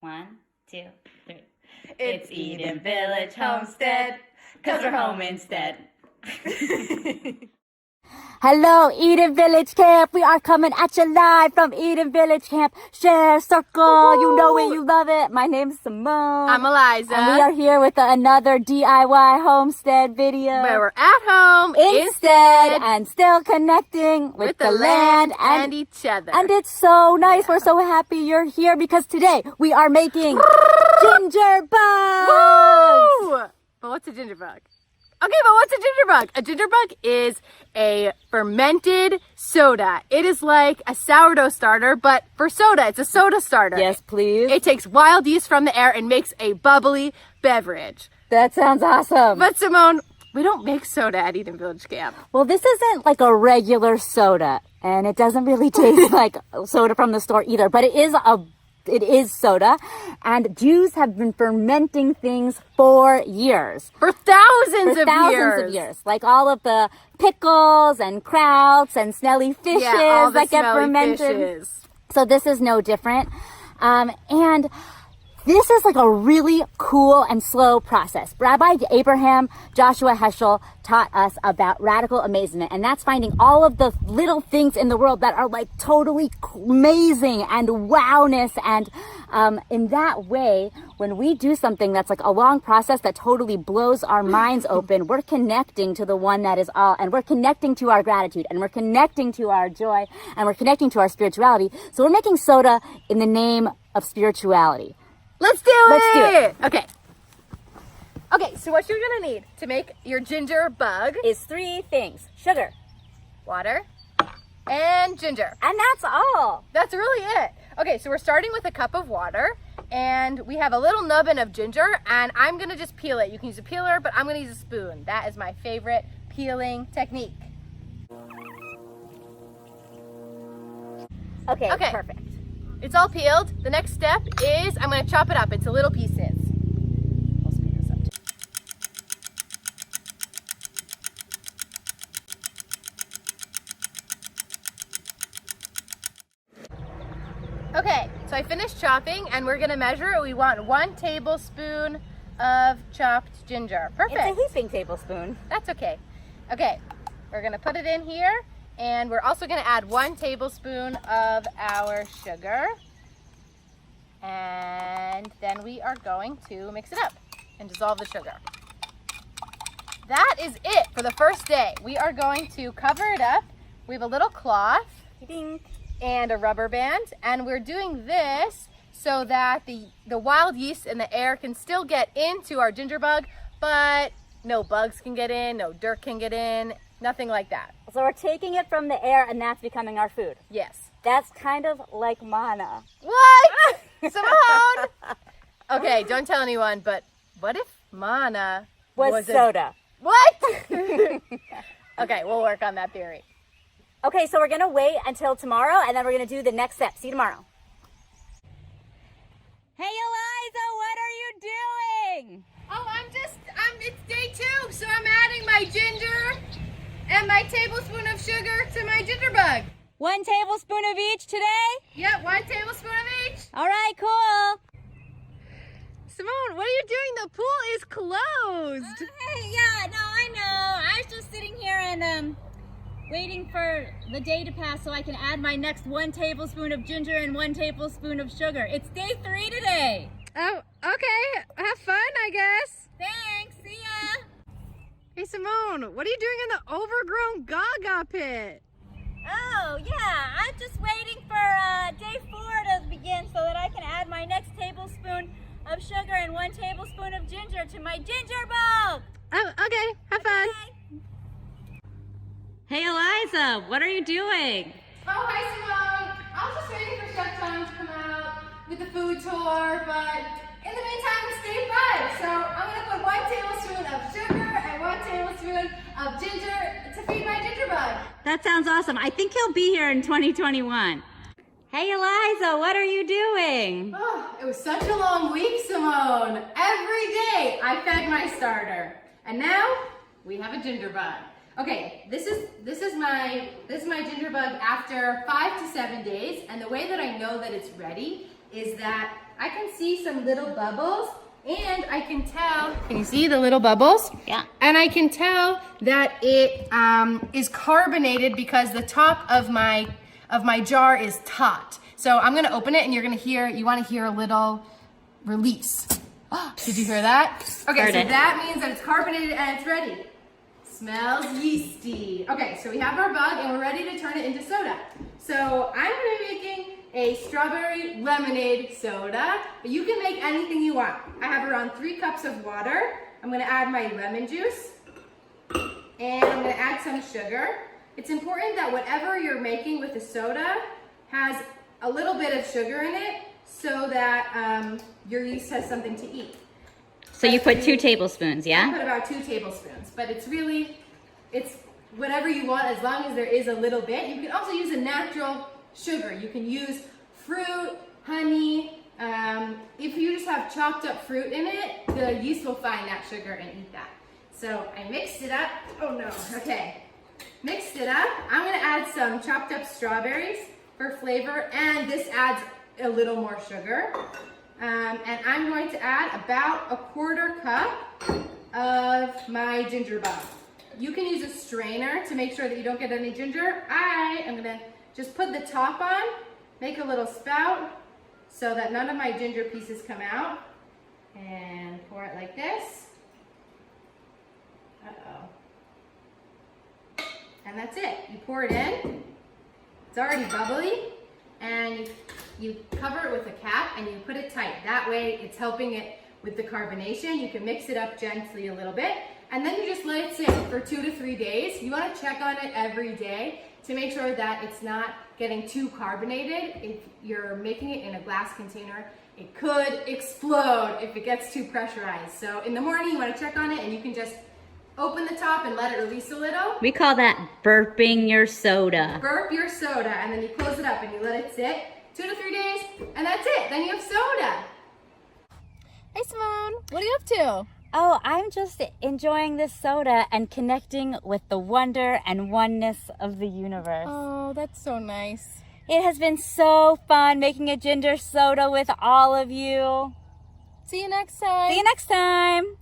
1, 2, 3. It's Eden Village Homestead, 'cause we're home instead. Hello, Eden Village Camp. We are coming at you live from Eden Village Camp. Share, circle, you know it, you love it. My name is Simone. I'm Eliza. And we are here with another DIY homestead video. Where we're at home instead and still connecting with the land and each other. And it's so nice. We're so happy you're here because today we are making ginger bugs. Woo! But what's a ginger bug? Okay, but what's a ginger bug? A ginger bug is a fermented soda. It is like a sourdough starter, but for soda. It's a soda starter. Yes, please. It takes wild yeast from the air and makes a bubbly beverage. That sounds awesome. But Simone, we don't make soda at Eden Village Camp. Well, this isn't like a regular soda, and it doesn't really taste like soda from the store either, but it is soda, and Jews have been fermenting things for years. For thousands of years. Like all of the pickles and krauts and smelly fishes that get fermented. Fishes. So this is no different. And this is like a really cool and slow process. Rabbi Abraham Joshua Heschel taught us about radical amazement, and that's finding all of the little things in the world that are like totally amazing and wowness. And in that way, when we do something that's like a long process that totally blows our minds open, we're connecting to the one that is all, and we're connecting to our gratitude, and we're connecting to our joy, and we're connecting to our spirituality. So we're making soda in the name of spirituality. Let's do it! Okay. Okay, so what you're gonna need to make your ginger bug Is 3 things. Sugar. water and ginger. And that's all. That's really it. Okay, so we're starting with a cup of water, and we have a little nubbin of ginger, and I'm gonna just peel it. You can use a peeler, but I'm gonna use a spoon. That is my favorite peeling technique. Okay, Okay. perfect. It's all peeled. The next step is I'm gonna chop it up into little pieces. I'll speed this up too. Okay, so I finished chopping, and we're gonna measure it. We want 1 tablespoon of chopped ginger. Perfect. It's a heaping tablespoon. That's okay. Okay, we're gonna put it in here, and we're also gonna add 1 tablespoon of our sugar. And then we are going to mix it up and dissolve the sugar. That is it for the first day. We are going to cover it up. We have a little cloth Ding. and a rubber band, and we're doing this so that the wild yeast in the air can still get into our ginger bug, but no bugs can get in, no dirt can get in, nothing like that. So we're taking it from the air, and that's becoming our food. Yes. That's kind of like manna. What? Simone! Okay, don't tell anyone, but what if manna Was soda. What? Okay, we'll work on that theory. Okay, so we're going to wait until tomorrow, and then we're going to do the next step. See you tomorrow. Hey, Eliza, what are you doing? Oh, it's day 2, so I'm adding my ginger and my tablespoon of sugar to my ginger bug. 1 tablespoon of each today? Yep, 1 tablespoon of each. All right, cool. Simone, what are you doing? The pool is closed. Yeah, no, I know. I was just sitting here and waiting for the day to pass so I can add my next 1 tablespoon of ginger and 1 tablespoon of sugar. It's day 3 today. Oh, okay. Have fun, I guess. Thanks. See ya. Hey, Simone, what are you doing in the overgrown Gaga pit? Oh, yeah. I'm just waiting for day 4 to begin so that I can add my next tablespoon of sugar and 1 tablespoon of ginger to my ginger bowl. Oh, okay. Have fun. Hey, Eliza, what are you doing? Oh, hi, Simone. I was just waiting for Chef John to come out with the food tour, but in the meantime, it's day 5. So I'm going to put 1 tablespoon of sugar and 1 tablespoon of ginger to feed my ginger bug. That sounds awesome. I think he'll be here in 2021. Hey, Eliza, what are you doing? Oh, it was such a long week, Simone. Every day I fed my starter. And now we have a ginger bug. Okay, this is my ginger bug after 5 to 7 days, and the way that I know that it's ready is that I can see some little bubbles, and I can tell, can you see the little bubbles? Yeah. And I can tell that it is carbonated because the top of my jar is taut. So I'm gonna open it, and you wanna hear a little release. Did you hear that? Okay, Heard so it. that means that it's carbonated and it's ready. Smells yeasty. Okay, so we have our bug and we're ready to turn it into soda. So I'm gonna be making a strawberry lemonade soda, but you can make anything you want. I have around 3 cups of water. I'm gonna add my lemon juice, and I'm gonna add some sugar. It's important that whatever you're making with the soda has a little bit of sugar in it so that your yeast has something to eat. So you put 2 tablespoons, I yeah? put about 2 tablespoons, but it's whatever you want as long as there is a little bit. You can also use a natural sugar. You can use fruit, honey. If you just have chopped up fruit in it, the yeast will find that sugar and eat that. So I mixed it up. Oh no, okay. Mixed it up. I'm gonna add some chopped up strawberries for flavor, and this adds a little more sugar. And I'm going to add about 1/4 cup of my ginger bomb. You can use a strainer to make sure that you don't get any ginger. I am gonna just put the top on, make a little spout so that none of my ginger pieces come out, and pour it like this. Uh-oh. And that's it. You pour it in. It's already bubbly, and you cover it with a cap and you put it tight. That way it's helping it with the carbonation. You can mix it up gently a little bit, and then you just let it sit for 2 to 3 days. You want to check on it every day to make sure that it's not getting too carbonated. If you're making it in a glass container, it could explode if it gets too pressurized. So in the morning you want to check on it, and you can just open the top and let it release a little. We call that burping your soda. Burp your soda, and then you close it up and you let it sit 2 to 3 days, and that's it. Then you have soda. Hey Simone, what are you up to? Oh, I'm just enjoying this soda and connecting with the wonder and oneness of the universe. Oh, that's so nice. It has been so fun making a ginger soda with all of you. See you next time. See you next time.